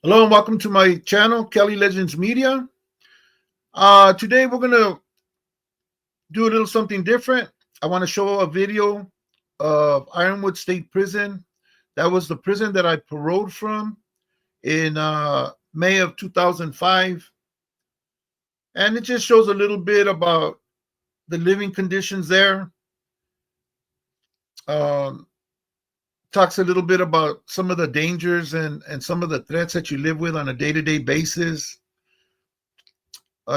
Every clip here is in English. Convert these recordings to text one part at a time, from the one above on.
Hello and welcome to my channel, Kelly Legends Media. Today we're going to do a little something different. I want to show a video of Ironwood State Prison. That was the prison that I paroled from in May of 2005. And it just shows a little bit about the living conditions there. Um, Talks a little bit about some of the dangers and some of the threats that you live with on a day-to-day basis.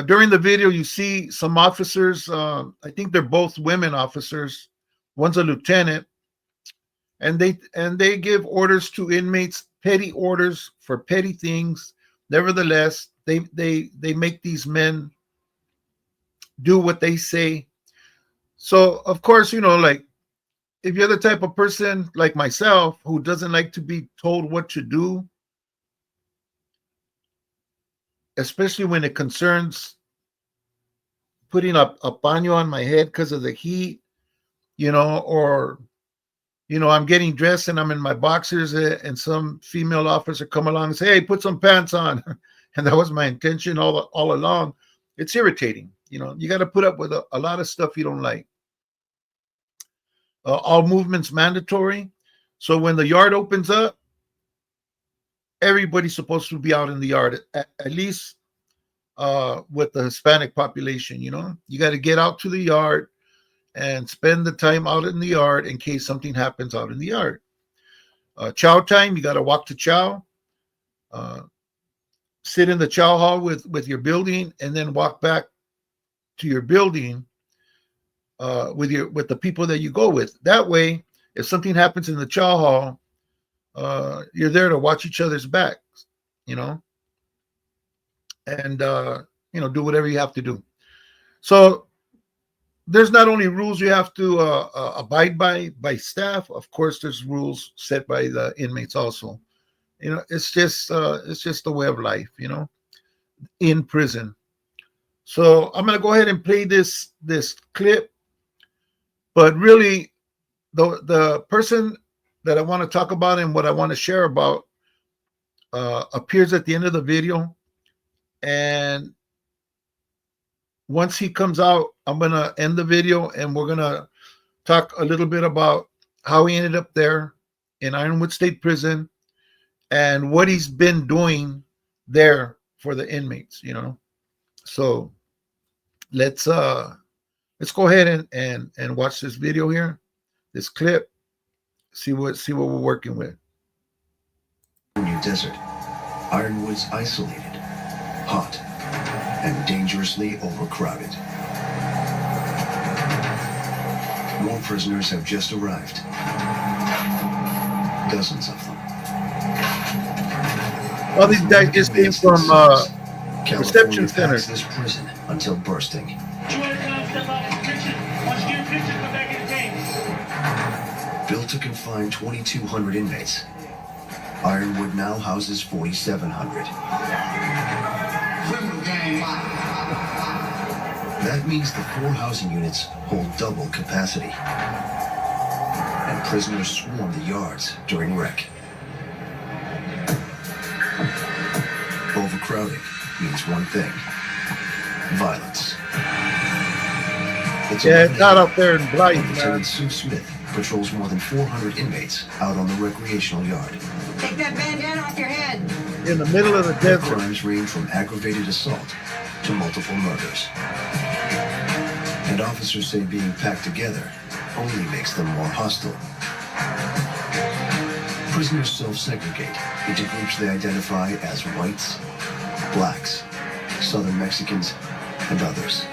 During the video, you see some officers. I think they're both women officers. One's a lieutenant, and they give orders to inmates, petty orders for petty things. Nevertheless, they make these men do what they say. So, of course, like if you're the type of person like myself who doesn't like to be told what to do, especially when it concerns putting a paño on my head because of the heat, or I'm getting dressed and I'm in my boxers, and some female officer come along and say, "Hey, put some pants on," and that was my intention all along. It's irritating. You got to put up with a lot of stuff you don't like. All movements mandatory. So when the yard opens up, everybody's supposed to be out in the yard, at least with the Hispanic population. You got to get out to the yard and spend the time out in the yard in case something happens out in the yard. Chow time, you got to walk to chow, sit in the chow hall with your building, and then walk back to your building with the people that you go with. That way, if something happens in the chow hall, you're there to watch each other's backs, and do whatever you have to do. So there's not only rules you have to abide by staff. Of course, there's rules set by the inmates also. It's just the way of life, in prison. So I'm gonna go ahead and play this clip. But really, the person that I want to talk about and what I want to share about appears at the end of the video. And once he comes out, I'm gonna end the video and we're gonna talk a little bit about how he ended up there in Ironwood State Prison and what he's been doing there for the inmates. So let's go ahead and watch this video here, this clip, see what we're working with. New desert, Ironwood's isolated, hot, and dangerously overcrowded. More prisoners have just arrived. Dozens of them. All these guys just came from reception center. This prison until bursting. Built to confine 2,200 inmates, Ironwood now houses 4,700. That means the 4 housing units hold double capacity, and prisoners swarm the yards during rec. Overcrowding means one thing: violence. It's not up there in Blight. Lieutenant Sue Smith patrols more than 400 inmates out on the recreational yard. Take that bandana off your head. In the middle of the desert. Crimes range from aggravated assault to multiple murders. And officers say being packed together only makes them more hostile. Prisoners self-segregate into groups they identify as whites, blacks, Southern Mexicans, and others.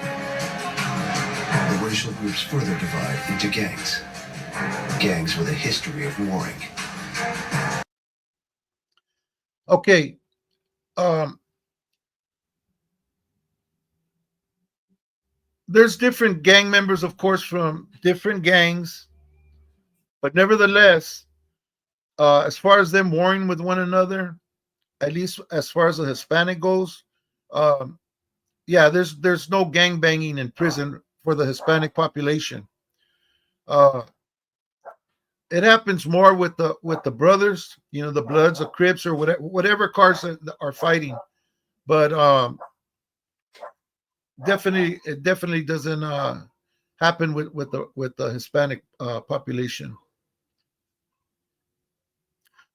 The racial groups further divide into gangs. Gangs with a history of warring. Okay. There's different gang members, of course, from different gangs. But nevertheless, as far as them warring with one another, at least as far as the Hispanic goes, there's no gang banging in prison for the Hispanic population. it happens more with the brothers, you know, the Bloods, the Crips, or whatever cars are fighting. But definitely, it definitely doesn't happen with the Hispanic population,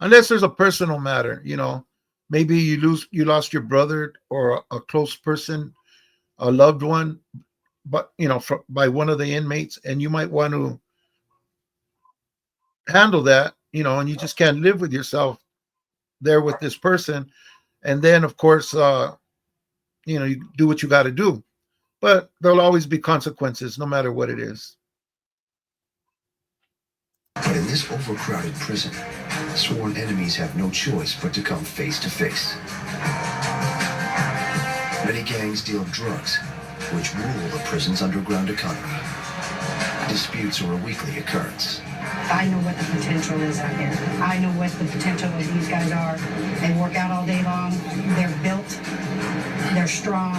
unless there's a personal matter. You know, maybe you lost your brother or a close person, a loved one, but you know, by one of the inmates, and you might want to handle that, you know, and you just can't live with yourself there with this person. And then, of course, you know, you do what you got to do, but there'll always be consequences no matter what it is. But in this overcrowded prison, sworn enemies have no choice but to come face to face. Many gangs deal drugs, which rule the prison's underground economy. Disputes are a weekly occurrence. I know what the potential is out here. I know what the potential of these guys are. They work out all day long. They're built. They're strong.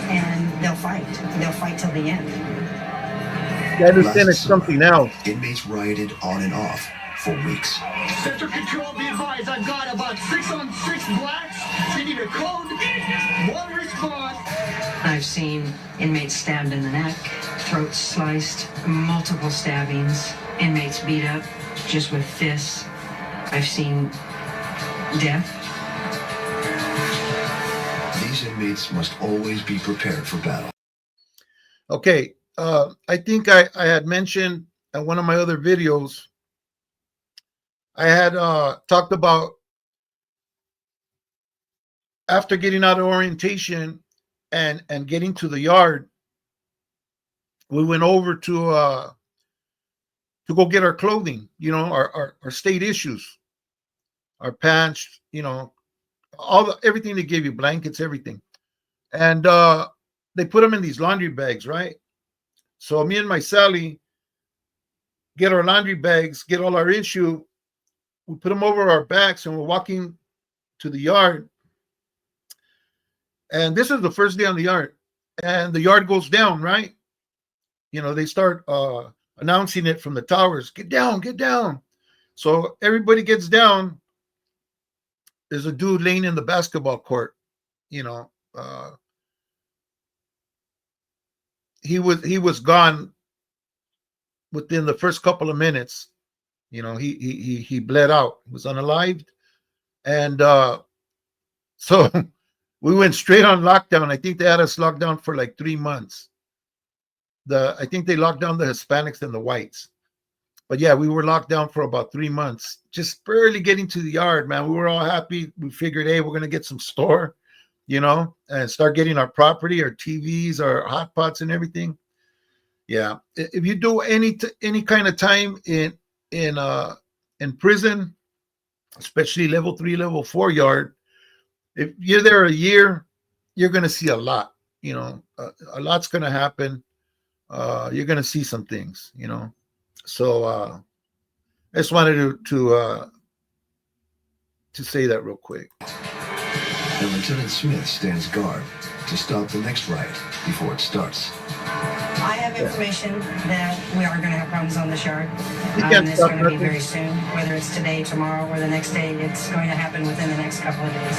And they'll fight. They'll fight till the end. You understand it's something else. Inmates rioted on and off for weeks. Central Control, be advised, I've got about 6 on 6 blacks. They need a code. One response. I've seen inmates stabbed in the neck, throats sliced, multiple stabbings, inmates beat up just with fists. I've seen death. These inmates must always be prepared for battle. Okay, I think I had mentioned in one of my other videos, I had talked about after getting out of orientation and getting to the yard, we went over to go get our clothing, you know, our state issues, our pants, you know, everything they gave you, blankets, everything. And they put them in these laundry bags, right? So me and my Sally get our laundry bags, get all our issue, we put them over our backs, and we're walking to the yard. And this is the first day on the yard, and the yard goes down, right? You know, they start announcing it from the towers, get down, get down. So everybody gets down. There's a dude laying in the basketball court, you know. He was gone within the first couple of minutes. You know, he bled out. He was unalived. And so we went straight on lockdown. I think they had us locked down for like 3 months. I think they locked down the Hispanics and the whites. But yeah, we were locked down for about 3 months, just barely getting to the yard, man. We were all happy. We figured, hey, we're going to get some store, you know, and start getting our property, our TVs, our hot pots and everything. Yeah. If you do any kind of time in prison, especially level 3, level 4 yard, if you're there a year, you're going to see a lot, you know, a lot's going to happen. You're going to see some things, you know. So I just wanted to say that real quick. And Lieutenant Smith stands guard to stop the next riot before it starts. I have information that we are going to have problems on this yard. can't It's stop going to be nothing. very soon, whether it's today, tomorrow, or the next day. It's going to happen within the next couple of days.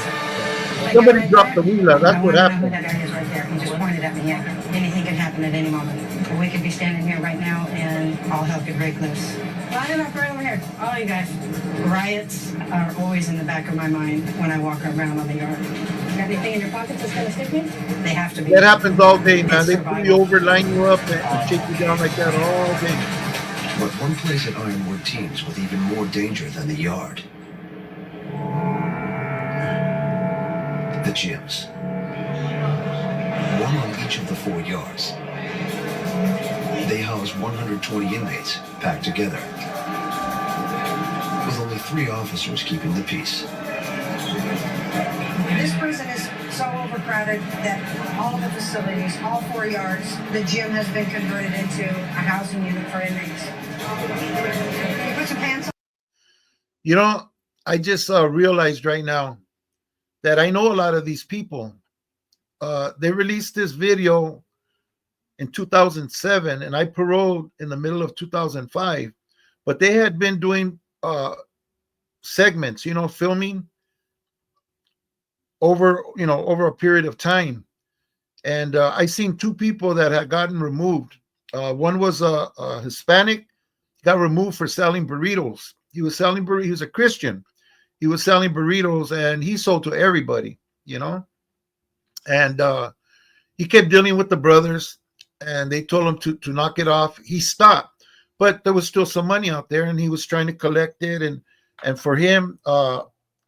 Somebody Right dropped there, the wheeler. That's I what wanna know who happened. that guy is right there. He just pointed at me. Yeah, anything can happen at any moment. We could be standing here right now, and all hell could break loose. Line it up right over here, all you guys. Riots are always in the back of my mind when I walk around on the yard. You got anything in your pockets that's gonna stick me? They have to be. That happens all day, man. It's They pull you survival. over, line you up, and shake you down like that all day. But one place at Ironwood teems with even more danger than the yard. The gyms. One on each of the 4 yards. They house 120 inmates packed together, with only 3 officers keeping the peace. This prison is so overcrowded that all the facilities, all 4 yards, the gym has been converted into a housing unit for inmates. Can you put some pants on? You know, I just realized right now that I know a lot of these people. They released this video in 2007, and I paroled in the middle of 2005. but they had been doing segments, filming over a period of time. And I seen two people that had gotten removed. One was a Hispanic, got removed for selling burritos. He was selling burritos. He was a Christian. He was selling burritos, and he sold to everybody, And he kept dealing with the brothers, and they told him to knock it off. He stopped, but there was still some money out there, and he was trying to collect it. And for him,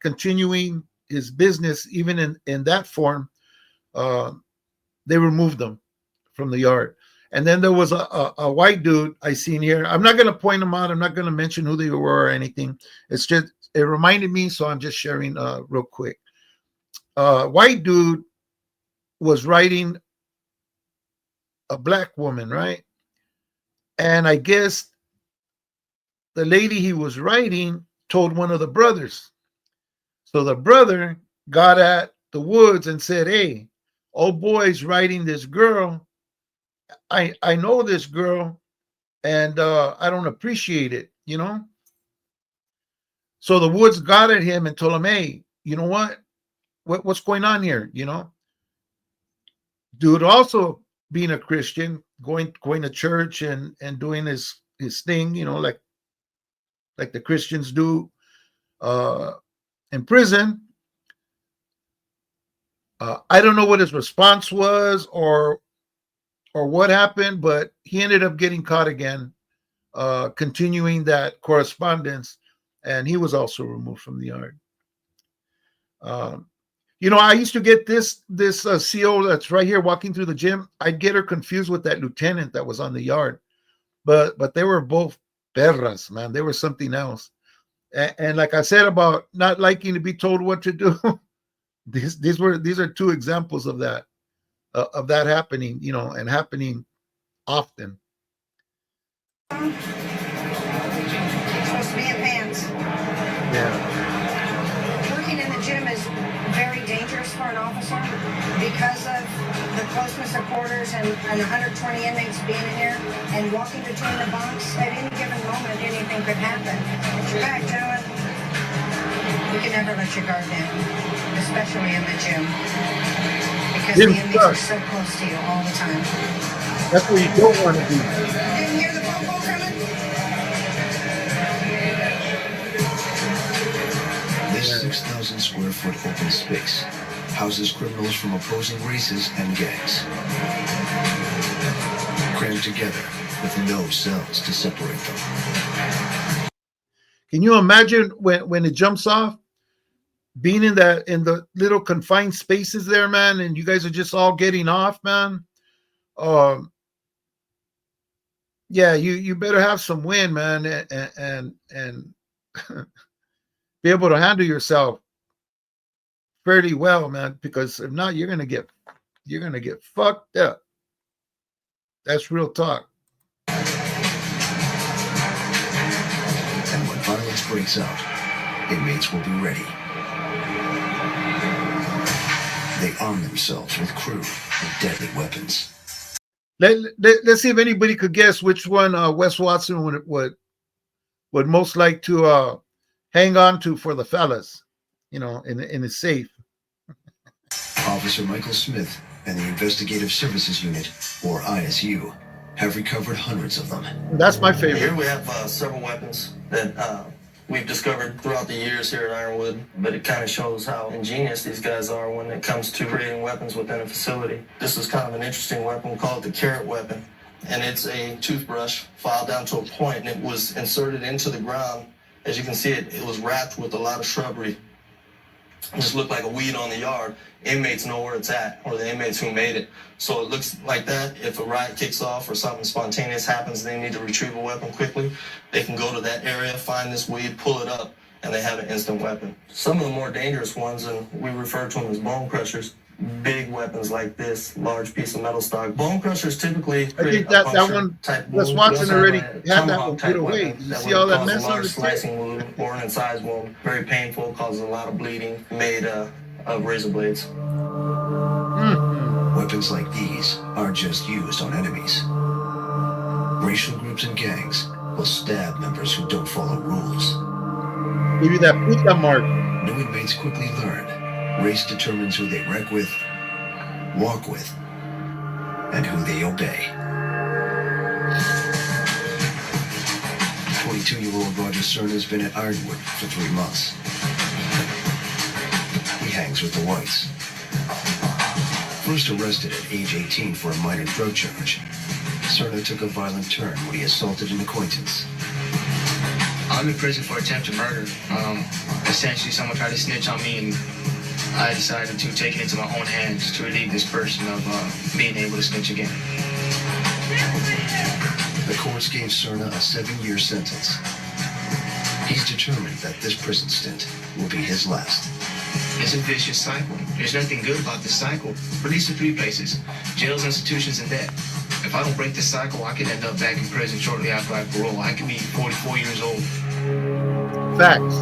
continuing his business, even in that form, they removed them from the yard. And then there was a white dude I seen here. I'm not going to point them out. I'm not going to mention who they were or anything. It's just, it reminded me, so I'm just sharing real quick. White dude was riding a black woman, right? And I guess the lady he was riding told one of the brothers. So the brother got at the Woods and said, hey, old boy's riding this girl. I know this girl, and I don't appreciate it, So the Woods got at him and told him, hey, you know what's going on here, Dude also being a Christian, going to church and doing his thing, like the Christians do in prison. I don't know what his response was or what happened, but he ended up getting caught again, continuing that correspondence, and he was also removed from the yard. I used to get this CO that's right here walking through the gym. I'd get her confused with that lieutenant that was on the yard, but they were both perras, man. They were something else. And like I said about not liking to be told what to do, these are two examples of that happening, and happening often. Supposed to be in pants. Yeah. Working in the gym is very dangerous for an officer because of the closeness of quarters and 120 inmates being in here and walking between the bunks. At any given moment, anything could happen. Get your back, gentlemen. You can never let your guard down, especially in the gym, because the inmates are so close to you all the time. That's where you don't want to be. Didn't hear the phone call coming? This 6,000 square foot open space houses criminals from opposing races and gangs, crammed together with no cells to separate them. Can you imagine when it jumps off, being in the little confined spaces there, man, and you guys are just all getting off, man? Yeah, you better have some wind, man, and be able to handle yourself fairly well, man, because if not, you're gonna get fucked up. That's real talk. And when violence breaks out, inmates will be ready. They arm themselves with crude and deadly weapons. Let's see if anybody could guess which one Wes Watson would most like to hang on to for the fellas, in his safe. Officer Michael Smith and the Investigative Services Unit, or ISU, have recovered hundreds of them. That's my favorite. Here we have several weapons that we've discovered throughout the years here at Ironwood, but it kind of shows how ingenious these guys are when it comes to creating weapons within a facility. This is kind of an interesting weapon. We call it the carrot weapon, and it's a toothbrush filed down to a point, and it was inserted into the ground. As you can see, it was wrapped with a lot of shrubbery. It just looked like a weed on the yard. Inmates know where it's at, or the inmates who made it. So it looks like that. If a riot kicks off or something spontaneous happens, they need to retrieve a weapon quickly. They can go to that area, find this weed, pull it up, and they have an instant weapon. Some of the more dangerous ones, and we refer to them as bone crushers, big weapons like this, large piece of metal stock. Bone crushers typically create that one, Wes Watson already had that one put away. You see all that mess on the slicing wound or an incised wound, very painful, causes a lot of bleeding, made of razor blades. Weapons like these aren't just used on enemies. Racial groups and gangs will stab members who don't follow rules. Give you that puta mark. New inmates quickly learn race determines who they wreck with, walk with, and who they obey. 22-year-old Roger Cerna has been at Ironwood for 3 months. He hangs with the whites. First arrested at age 18 for a minor drug charge, Cerna took a violent turn when he assaulted an acquaintance. I'm in prison for attempted murder. Essentially, someone tried to snitch on me, and I decided to take it into my own hands to relieve this person of being able to snitch again. The courts gave Cerna a 7-year sentence. He's determined that this prison stint will be his last. It's a vicious cycle. There's nothing good about this cycle. Released to 3 places: jails, institutions, and death. If I don't break this cycle, I could end up back in prison shortly after I parole. I could be 44 years old. Facts.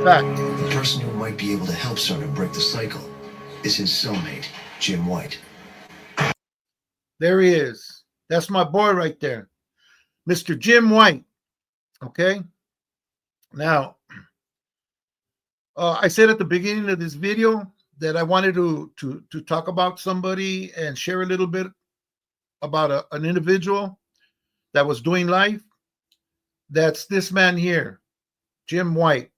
Facts. The person who might be able to help Cerna break the cycle is his cellmate, Jim White. There he is. That's my boy right there, Mr. Jim White. Okay. Now, I said at the beginning of this video that I wanted to talk about somebody and share a little bit about an individual that was doing life. That's this man here, Jim White.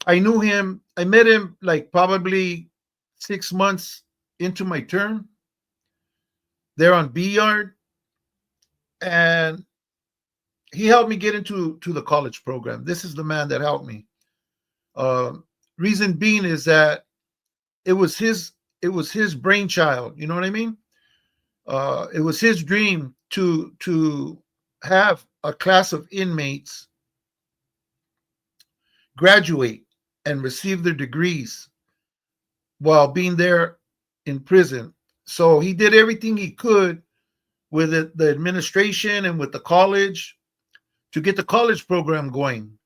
I knew him. I met him like probably 6 months into my term there on B Yard, and he helped me get into the college program. This is the man that helped me. Reason being is that it was his brainchild. You know what I mean? It was his dream to have a class of inmates graduate and receive their degrees while being there in prison. So he did everything he could with the administration and with the college to get the college program going.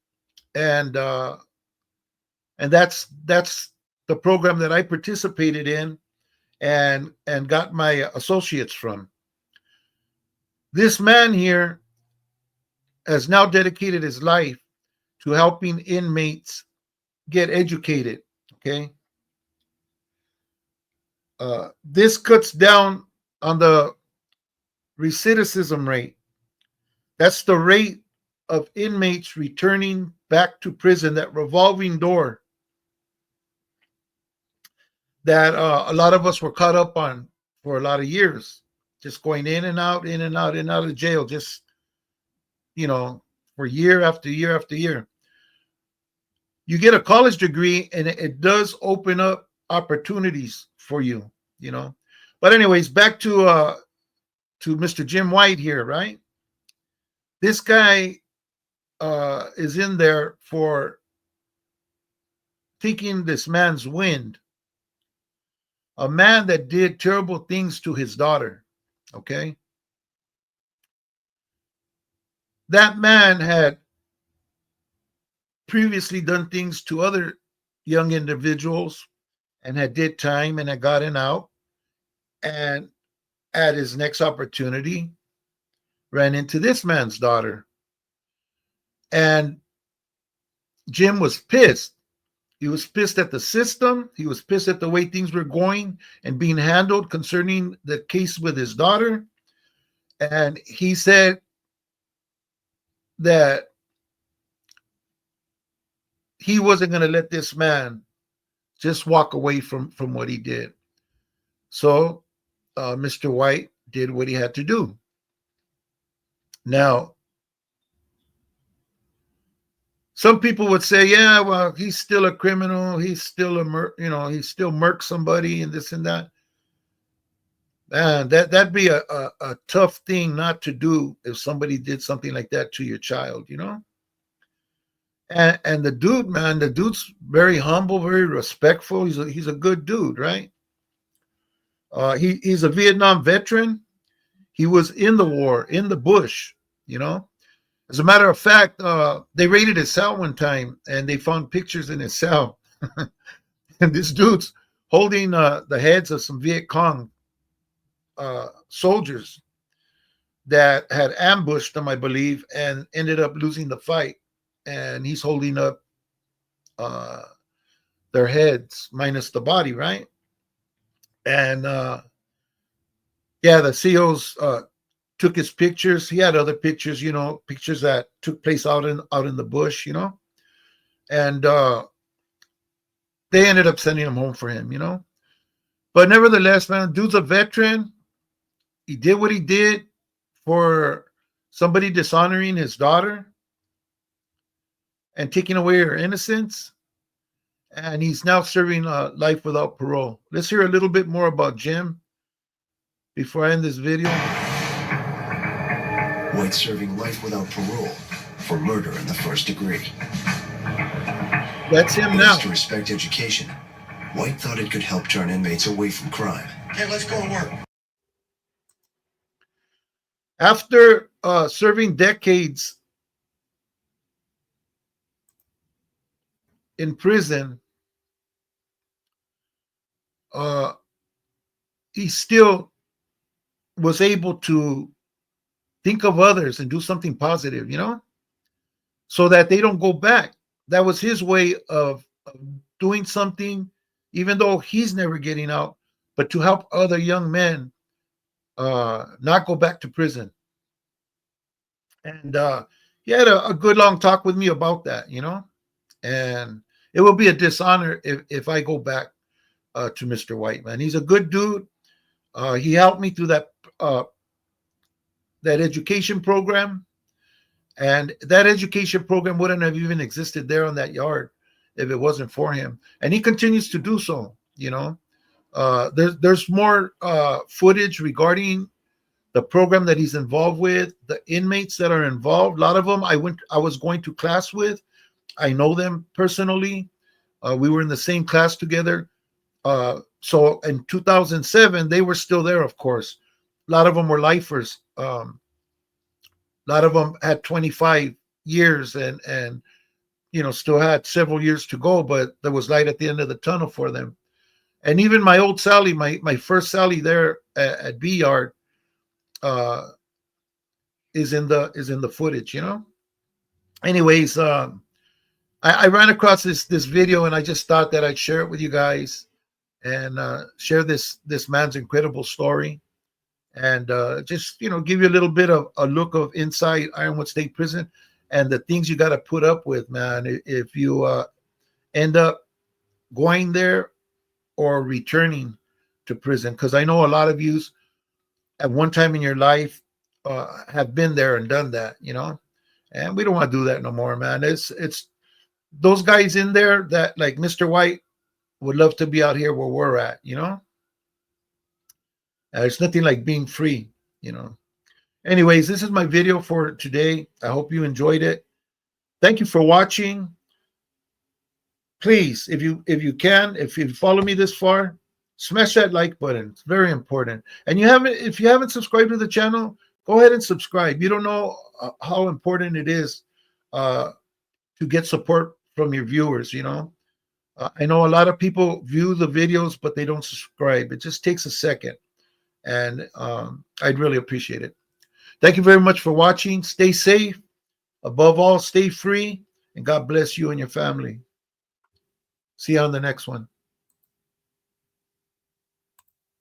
And that's the program that I participated in and got my associates from. This man here has now dedicated his life to helping inmates get educated. Okay. This cuts down on the recidivism rate. That's the rate of inmates returning back to prison, that revolving door that a lot of us were caught up on for a lot of years, just going in and out, in and out, in and out of jail, just, for year after year after year. You get a college degree and it does open up opportunities for you, But anyways, back to Mr. Jim White here, right? This guy is in there for taking this man's wind. A man that did terrible things to his daughter, okay? That man had previously done things to other young individuals and had did time and had gotten out, and at his next opportunity ran into this man's daughter. And Jim was pissed. He was pissed at the system. He was pissed at the way things were going and being handled concerning the case with his daughter. And he said that he wasn't going to let this man just walk away from what he did. So Mr. White did what he had to do. Now, some people would say, yeah, well, he's still a criminal. He's still he still murked somebody and this and that. Man, that'd be a tough thing not to do if somebody did something like that to your child, And the dude, man, the dude's very humble, very respectful. He's a good dude, right? He's a Vietnam veteran. He was in the war, in the bush, As a matter of fact, they raided his cell one time and they found pictures in his cell. And this dude's holding the heads of some Viet Cong soldiers. that had ambushed them, I believe, and ended up losing the fight. And he's holding up uh, their heads minus the body, right? And yeah, the CEOs took his pictures. He had other pictures, pictures that took place out in the bush, and they ended up sending him home for him. But nevertheless, man, dude's a veteran. He did what he did for somebody dishonoring his daughter and taking away her innocence. And he's now serving life without parole. Let's hear a little bit more about Jim before I end this video. White serving life without parole for murder in the first degree. That's him now. To respect education, White thought it could help turn inmates away from crime. Okay, let's go to work. After serving decades in prison, he still was able to think of others and do something positive, so that they don't go back. That was his way of doing something, even though he's never getting out, but to help other young men not go back to prison. And he had a good long talk with me about that, and it will be a dishonor if I go back to Mr. White, man. He's a good dude. He helped me through that education program, and that education program wouldn't have even existed there on that yard if it wasn't for him. And he continues to do so. There's more footage regarding the program that he's involved with, the inmates that are involved. A lot of them I was going to class with. I know them personally. We were in the same class together. So in 2007, they were still there, of course. A lot of them were lifers. A lot of them had 25 years and still had several years to go, but there was light at the end of the tunnel for them. And even my old Sally, my first Sally there at B Yard, is in the footage, Anyways, I ran across this video, and I just thought that I'd share it with you guys and share this man's incredible story, and just give you a little bit of a look of inside Ironwood State Prison and the things you got to put up with, man, if you end up going there or returning to prison. Because I know a lot of you at one time in your life have been there and done that, and we don't want to do that no more, man. It's those guys in there that, like Mr. White, would love to be out here where we're at, It's nothing like being free, Anyways, this is my video for today. I hope you enjoyed it. Thank you for watching. Please, if you follow me this far, smash that like button. It's very important. And if you haven't subscribed to the channel, go ahead and subscribe. You don't know how important it is to get support from your viewers, I know a lot of people view the videos, but they don't subscribe. It just takes a second, and I'd really appreciate it. Thank you very much for watching. Stay safe. Above all, stay free, and God bless you and your family. See you on the next one.